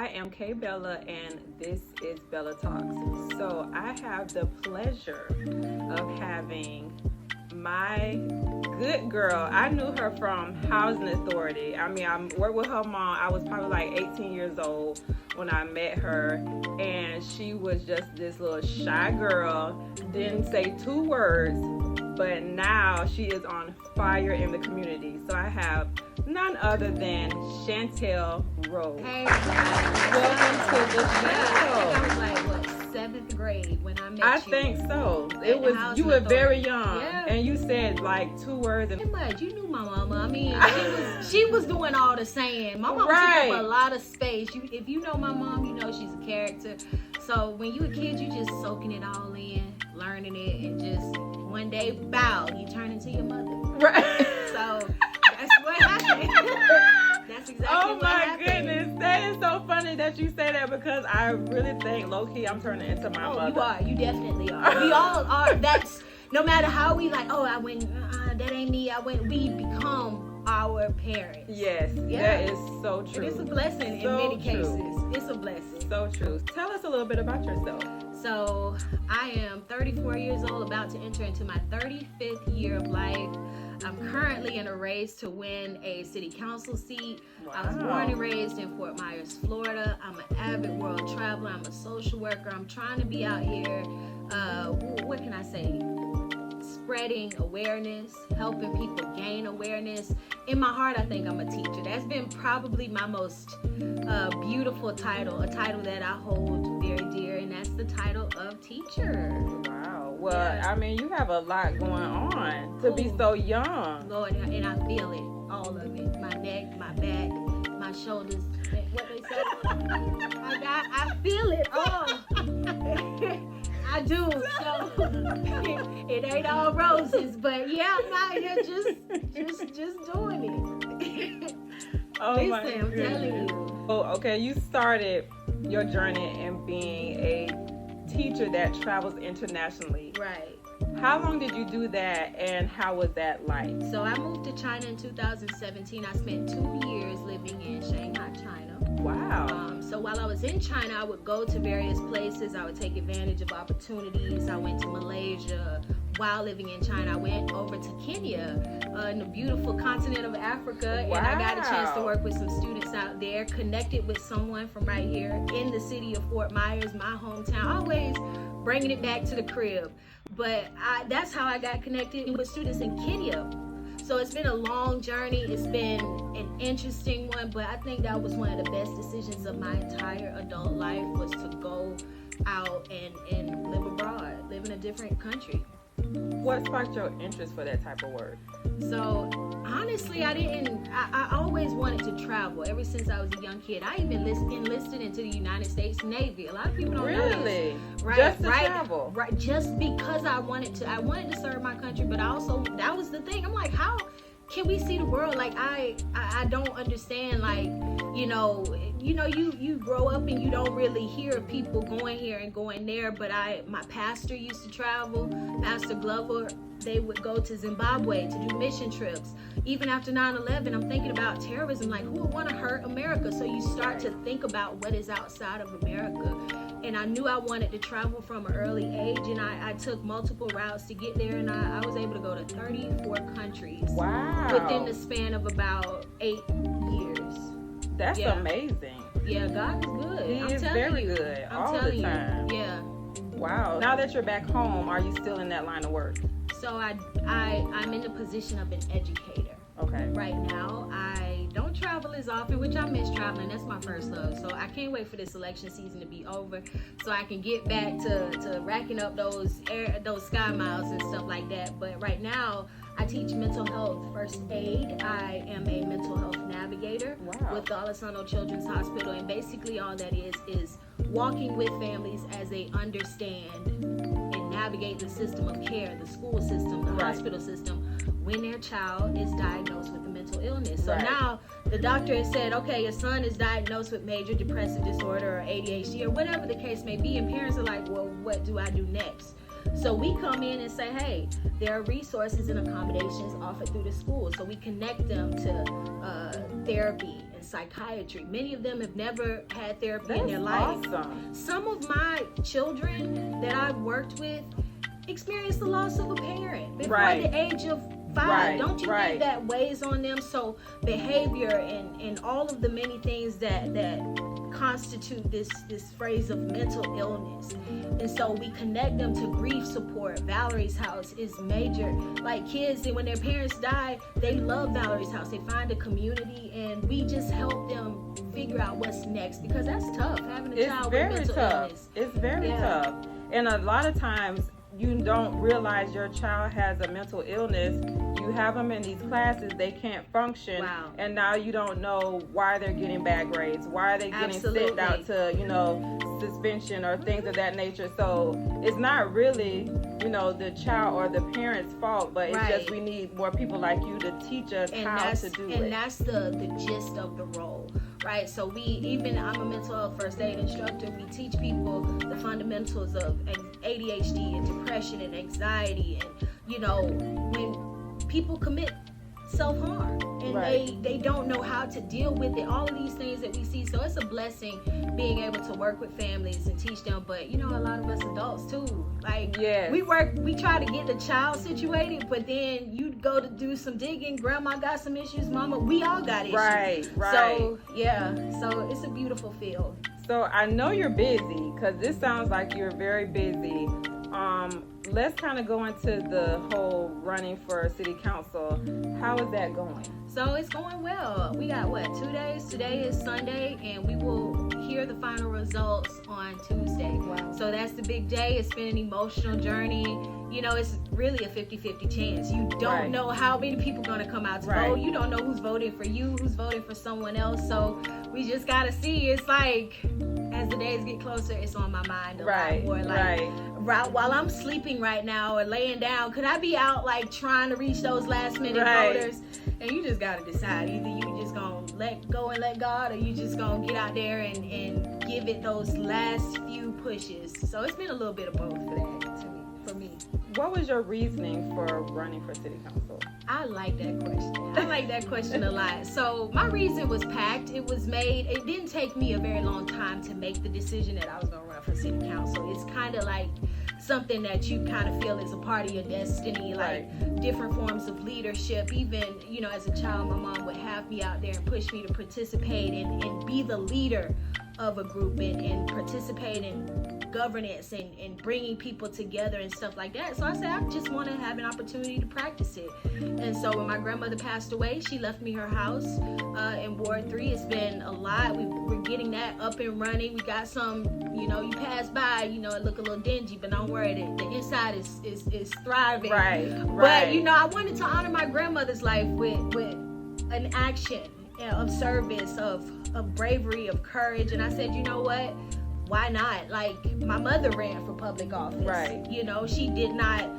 I am Kay Bella, and this is Bella Talks. So I have the pleasure of having my good girl. I knew her from Housing Authority. I worked with her mom. I was probably like 18 years old when I met her, and she was just this little shy girl, didn't say 2 words, but now she is on fire in the community. So I have none other than Chantel Rhodes. Hey, welcome to the show. I was like, what, 7th grade when I met you? I think so. It was, you were very young, and you said like 2 words. Pretty much. You knew my mama. I mean, she was doing all the saying. My mama took up a lot of space. If you know my mom, you know she's a character. So when you a kid, you just soaking it all in, learning it, and just one day, bow, you turn into your mother. Right. So that's what happened. That's exactly what happened. Oh my goodness, that is so funny that you say that, because I really think low-key I'm turning into my mother. You are. You definitely are. We all are. That's no matter how we like, I went, that ain't me. We become our parents. Yes, that is so true. It is a blessing in many cases. It's a blessing. So true. Tell us a little bit about yourself. So I am 34 years old, about to enter into my 35th year of life. I'm currently in a race to win a city council seat. Wow. I was born and raised in Fort Myers, Florida. I'm an avid world traveler. I'm a social worker. I'm trying to be out here, what can I say? Spreading awareness, helping people gain awareness. In my heart, I think I'm a teacher. That's been probably my most beautiful title, a title that I hold very dear, and that's the title of teacher. Wow. Well, yeah. I mean, you have a lot going on to be so young. Lord, and I feel it, all of it. My neck, my back, my shoulders, what they say. I feel it all. I do. So it ain't all roses, but yeah, I'm out here just doing it. Oh, listen, my I'm telling you. Oh, okay. You started your journey in being a teacher that travels internationally. Right. How long did you do that, and how was that like? So I moved to China in 2017. I spent 2 years living in Shanghai, China. Wow. So while I was in China, I would go to various places. I would take advantage of opportunities. I went to Malaysia. While living in China, I went over to Kenya, in the beautiful continent of Africa. Wow. And I got a chance to work with some students out there, connected with someone from right here in the city of Fort Myers, my hometown, always bringing it back to the crib. But that's how I got connected with students in Kenya. So it's been a long journey. It's been an interesting one, but I think that was one of the best decisions of my entire adult life, was to go out and live abroad, live in a different country. What sparked your interest for that type of work? So honestly, I always wanted to travel ever since I was a young kid. I even enlisted into the United States Navy. A lot of people don't know this. Right, just to travel. Right, just because I wanted to serve my country, but that was the thing. I'm like, how can we see the world? Like I don't understand, like, you grow up and you don't really hear people going here and going there, but my pastor used to travel, Pastor Glover. They would go to Zimbabwe to do mission trips. Even after 9/11, I'm thinking about terrorism, like, who would want to hurt America? So you start to think about what is outside of America. And I knew I wanted to travel from an early age, and I took multiple routes to get there, and I was able to go to 34 countries. Wow. Within the span of about 8 years. That's amazing. Yeah, God is good. He is very good all the time. Yeah. Wow. Now that you're back home, are you still in that line of work? So I'm in the position of an educator. Okay. Right now, I don't travel as often, which I miss traveling. That's my first love. So I can't wait for this election season to be over, so I can get back to racking up those sky miles and stuff like that. But right now, I teach mental health first aid. I am a mental health navigator with the Alessandro Children's Hospital, and basically all that is walking with families as they understand and navigate the system of care, the school system, the hospital system, when their child is diagnosed with a mental illness. So now the doctor has said, okay, your son is diagnosed with major depressive disorder or ADHD or whatever the case may be, and parents are like, well, what do I do next? So we come in and say, hey, there are resources and accommodations offered through the school. So we connect them to therapy and psychiatry. Many of them have never had therapy That's in their life. awesome. Some of my children that I've worked with experienced the loss of a parent before the age of 5. Right, Don't you right. think that weighs on them? So behavior and all of the many things that constitute this phrase of mental illness. And so we connect them to grief support. Valerie's House is major. Like kids, when their parents die, they love Valerie's House. They find a community, and we just help them figure out what's next, because that's tough, having a child with mental illness. It's very tough. And a lot of times you don't realize your child has a mental illness. You have them in these classes, they can't function. Wow. And now you don't know why they're getting bad grades, why are they getting sent out to, suspension or things of that nature. So it's not really, the child or the parent's fault, but it's just we need more people like you to teach us how to do it. And that's the gist of the role. Right, so I'm a mental health first aid instructor. We teach people the fundamentals of ADHD and depression and anxiety, and when people commit self-harm and they don't know how to deal with it, all of these things that we see. So it's a blessing being able to work with families and teach them. But a lot of us adults too, we try to get the child situated, but then you go to do some digging, grandma got some issues, mama, we all got issues. Right. So so it's a beautiful field. So I know you're busy, because this sounds like you're very busy. Let's kind of go into the whole running for city council. How is that going? So it's going well. We got 2 days? Today is Sunday, and we will hear the final results on Tuesday. Wow. So that's the big day. It's been an emotional journey. It's really a 50-50 chance. You don't know how many people are going to come out to vote. You don't know who's voting for you, who's voting for someone else. So we just got to see. It's like, as the days get closer, it's on my mind a lot more. While I'm sleeping right now or laying down, could I be out trying to reach those last minute voters? And you just got to decide. Either you just going to let go and let God, or you just going to get out there and give it those last few pushes. So it's been a little bit of both for me. What was your reasoning for running for city council? I like that question. I like that question a lot. So my reason was packed. It was made. It didn't take me a very long time to make the decision that I was going to run for city council. It's kind of like something that you kind of feel is a part of your destiny, different forms of leadership. Even, as a child, my mom would have me out there and push me to participate and be the leader of a group and participate in governance and bringing people together and stuff like that. So I said, I just want to have an opportunity to practice it. And so when my grandmother passed away, she left me her house in Ward 3. It's been a lot. We're getting that up and running. We got some, you pass by, it look a little dingy, but don't worry, the inside is thriving. Right. But, I wanted to honor my grandmother's life with an action of service, of bravery, of courage. And I said, you know what? Why not? My mother ran for public office. Right. She did not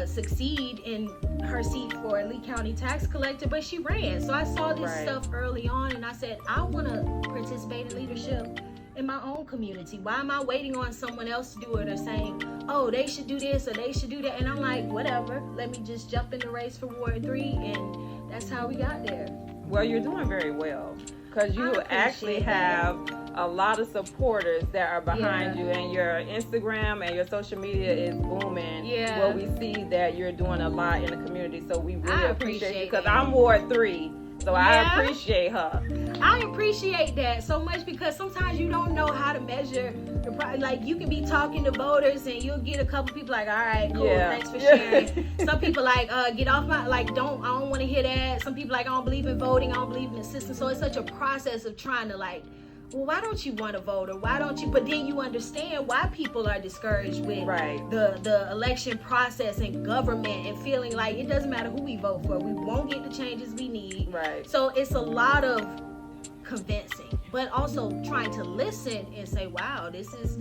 succeed in her seat for Lee County tax collector, but she ran. So I saw this stuff early on, and I said, I want to participate in leadership in my own community. Why am I waiting on someone else to do it, or saying, oh, they should do this or they should do that? And I'm like, whatever. Let me just jump in the race for Ward 3, and that's how we got there. Well, you're doing very well, because you actually have a lot of supporters that are behind you, and your Instagram and your social media is booming. Yeah. Well, we see that you're doing a lot in the community, so we really appreciate you, because I'm Ward 3, so I appreciate her. I appreciate that so much, because sometimes you don't know how to measure the you can be talking to voters and you'll get a couple people all right, cool, thanks for sharing. Some people get off my, I don't want to hear that. Some people I don't believe in voting, I don't believe in the system. So it's such a process of trying to well, why don't you want to vote, or why don't you? But then you understand why people are discouraged with the election process and government, and feeling like it doesn't matter who we vote for, we won't get the changes we need. Right. So it's a lot of convincing, but also trying to listen and say, wow, this is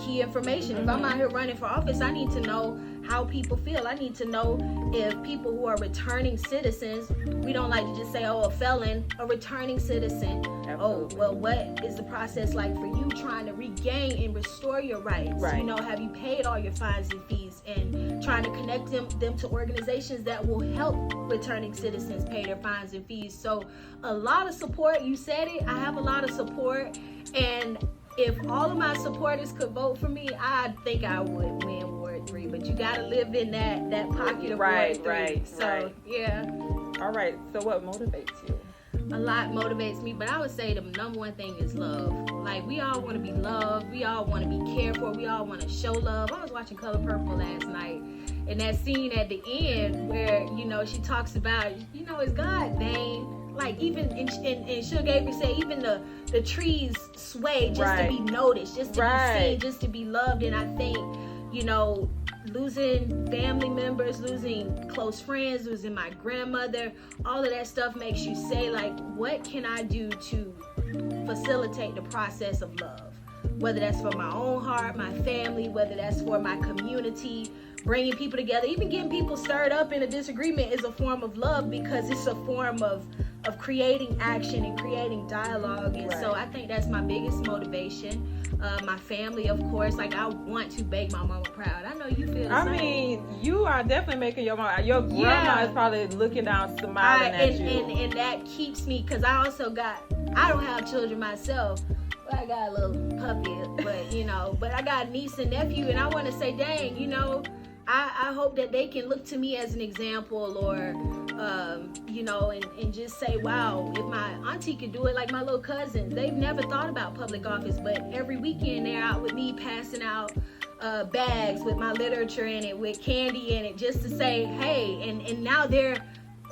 key information. If I'm out here running for office, I need to know how people feel. I need to know if people who are returning citizens, we don't like to just say, oh, a felon, a returning citizen, Absolutely. Oh, well, what is the process like for you trying to regain and restore your rights? Right. You know, have you paid all your fines and fees, and trying to connect them to organizations that will help returning citizens pay their fines and fees? So a lot of support. You said it. I have a lot of support, and if all of my supporters could vote for me, I think I would win Ward 3. But you got to live in that pocket of Ward 3. Right. So, yeah. All right. So what motivates you? A lot motivates me, but I would say the number one thing is love. Like, we all want to be loved. We all want to be cared for. We all want to show love. I was watching Color Purple last night, and that scene at the end where, you know, she talks about, you know, is God vain? Like, even in Sugar Gabriel said, even the trees sway just to be noticed, just to be seen, just to be loved. And I think, you know, losing family members, losing close friends, losing my grandmother, all of that stuff makes you say, like, what can I do to facilitate the process of love? Whether that's for my own heart, my family, whether that's for my community, bringing people together, even getting people stirred up in a disagreement is a form of love, because it's a form of creating action and creating dialogue. And so I think that's my biggest motivation. My family, of course, like, I want to make my mama proud. I know you feel the same. I mean, you are definitely making your mama. Your grandma is probably looking down, smiling at you. And that keeps me, because I don't have children myself. I got a little puppy, but I got a niece and nephew, and I want to say, dang, you know, I hope that they can look to me as an example, or, you know, and just say, wow, if my auntie could do it, like my little cousins, they've never thought about public office, but every weekend they're out with me passing out bags with my literature in it, with candy in it, just to say, hey, and now they're,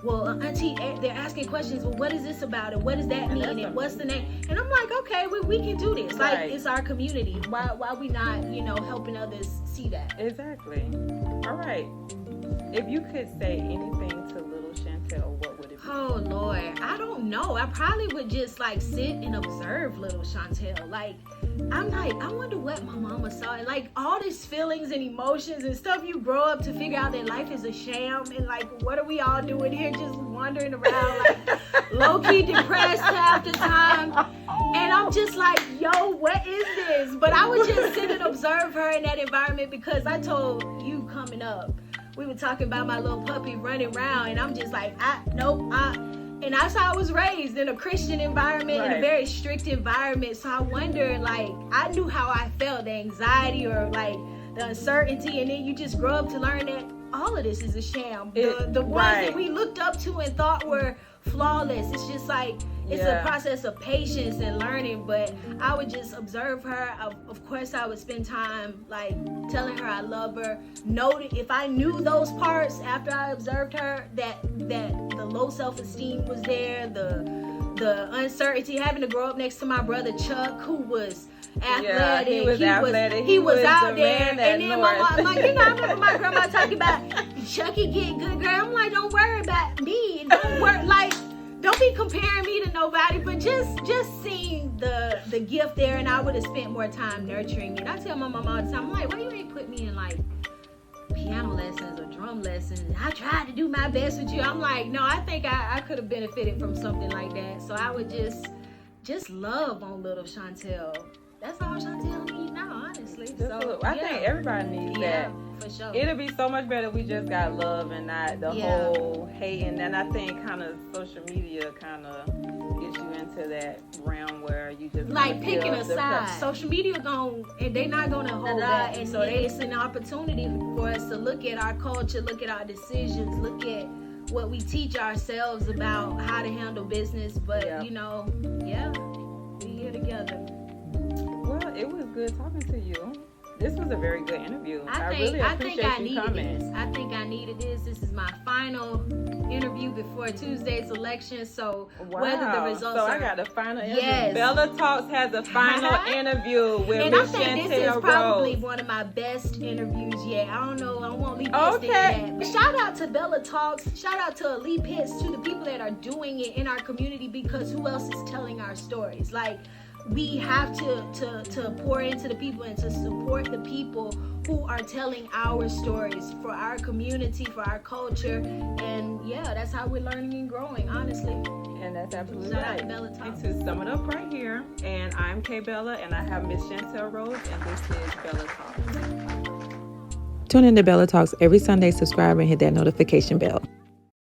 well, auntie, they're asking questions. Well, what is this about? And what does that mean? And what's the name? And I'm like, okay, we can do this. Like, it's our community. Why we not, you know, helping others see that? Exactly. All right. If you could say anything to little Chantel, what would it be? Oh, Lord. I don't know. I probably would just, like, sit and observe little Chantel. Like, I'm like, I wonder what my mama saw. And, like, all these feelings and emotions and stuff you grow up to figure out that life is a sham. And, like, what are we all doing here just wandering around, like, low-key depressed half the time. And I'm just like, yo, what is this? But I would just sit and observe her in that environment, because I told you coming up, we were talking about my little puppy running around, and I'm just like, and that's how I was raised, in a Christian environment, in a very strict environment. So I wonder, like, I knew how I felt, the anxiety or like the uncertainty, and then you just grow up to learn that all of this is a sham. The ones that we looked up to and thought were flawless, it's just like, it's a process of patience and learning. But I would just observe her. Of course, I would spend time, like, telling her I love her. If I knew those parts after I observed her, that the low self-esteem was there, the uncertainty, having to grow up next to my brother Chuck, who was athletic. He was out there. And then my mom, like, you know, I remember my grandma talking about, Chucky get good, girl. I'm like, don't worry about me. Don't be comparing me to nobody, but just seeing the gift there. And I would have spent more time nurturing it. I tell my mom all the time, I'm like, why you ain't put me in, like, piano lessons or drum lessons? I tried to do my best with you. I'm like, no, I think I could have benefited from something like that. So I would just love on little Chantel. That's all Chantel needs now, honestly. So, I think everybody needs that. For sure. It'll be so much better if we just got love and not the whole hating. And I think kind of social media kind of gets you into that realm where you just like picking a side. Social media they're not gonna hold that. And so it's an opportunity for us to look at our culture, look at our decisions, look at what we teach ourselves about how to handle business. But you know, we here together. Well, it was good talking to you. This was a very good interview. I really appreciate you coming. I think I needed this. This is my final interview before Tuesday's election. So whether the results I got the final interview. Bella Talks has a final interview with Miss Chantel Rhodes. And I think this is probably one of my best interviews yet. I don't know. I won't leave this to that. But shout out to Bella Talks. Shout out to Elite Hits, to the people that are doing it in our community, because who else is telling our stories? Like, we have to pour into the people and to support the people who are telling our stories for our community, for our culture. And that's how we're learning and growing, honestly. And that's absolutely Shout out right. to Bella Talks. And to sum it up right here, and I'm K Bella, and I have Miss Chantel Rhodes, and this is Bella Talks. Tune in to Bella Talks every Sunday. Subscribe and hit that notification bell.